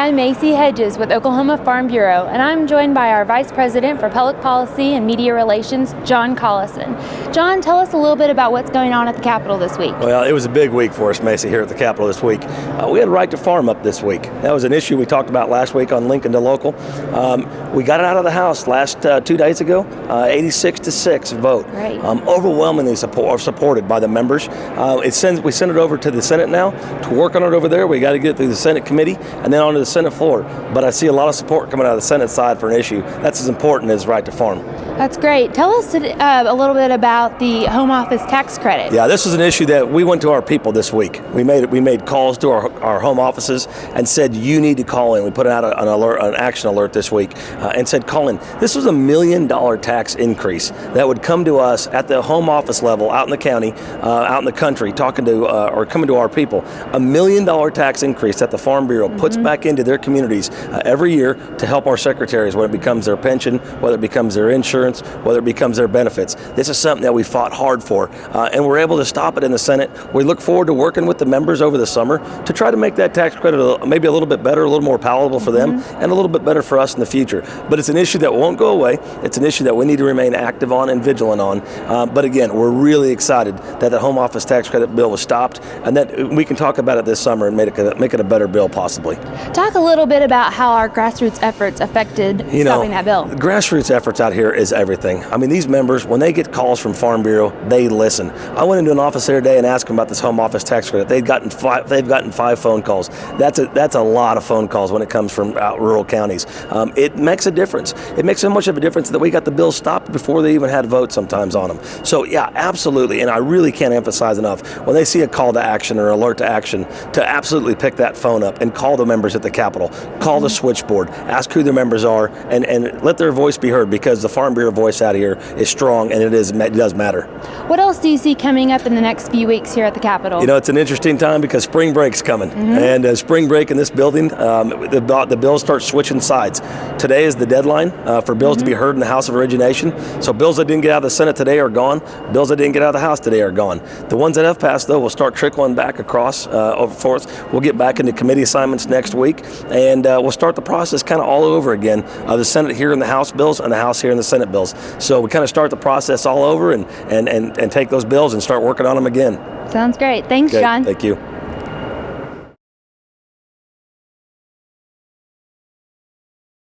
I'm Macy Hedges with Oklahoma Farm Bureau, and I'm joined by our Vice President for Public Policy and Media Relations, John Collison. John, tell us a little bit about what's going on at the Capitol this week. Well, it was a big week for us, Macy, here at the Capitol this week. We had right to farm up this week. That was an issue we talked about last week on Lincoln to Local. We got it out of the House last 2 days ago, 86-6 vote. Right. Overwhelmingly supported by the members. We send it over to the Senate now to work on it over there. We got to get it through the Senate committee and then onto the Senate floor. But I see a lot of support coming out of the Senate side for an issue that's as important as right to farm. That's great. Tell us a little bit about the home office tax credit. Yeah, this is an issue that we went to our people this week. We made calls to our home offices and said, you need to call in. We put out an action alert this week and said, call in. This was $1 million tax increase that would come to us at the home office level out in the county, out in the country, talking to or coming to our people. $1 million tax increase that the Farm Bureau puts back into their communities every year to help our secretaries, whether it becomes their pension, whether it becomes their insurance, whether it becomes their benefits. This is something that we fought hard for, and we're able to stop it in the Senate. We look forward to working with the members over the summer to try to make that tax credit maybe a little bit better, a little more palatable for them, and a little bit better for us in the future. But it's an issue that won't go away. It's an issue that we need to remain active on and vigilant on. But again, we're really excited that the home office tax credit bill was stopped, and that we can talk about it this summer and make it a better bill possibly. Talk a little bit about how our grassroots efforts affected stopping that bill. Grassroots efforts out here is everything. I mean, these members, when they get calls from Farm Bureau, they listen. I went into an office the other day and asked them about this home office tax credit. They've gotten 5 phone calls. That's a lot of phone calls when it comes from out rural counties. It makes a difference. It makes so much of a difference that we got the bill stopped before they even had votes sometimes on them. So yeah, absolutely. And I really can't emphasize enough, when they see a call to action or alert to action, to absolutely pick that phone up and call the members at the Capitol. Call the switchboard. Ask who their members are and let their voice be heard, because the Farm Bureau voice out here is strong, and it does matter. What else do you see coming up in the next few weeks here at the Capitol? It's an interesting time because spring break's coming, and spring break in this building, the bills start switching sides. Today is the deadline for bills to be heard in the House of Origination. So bills that didn't get out of the Senate today are gone. Bills that didn't get out of the House today are gone. The ones that have passed, though, will start trickling back across over for us. We'll get back into committee assignments next week, and we'll start the process kind of all over again. The Senate here in the House bills and the House here in the Senate bills. So we kind of start the process all over and take those bills and start working on them again. Sounds great. Thanks, Okay, John. thank you.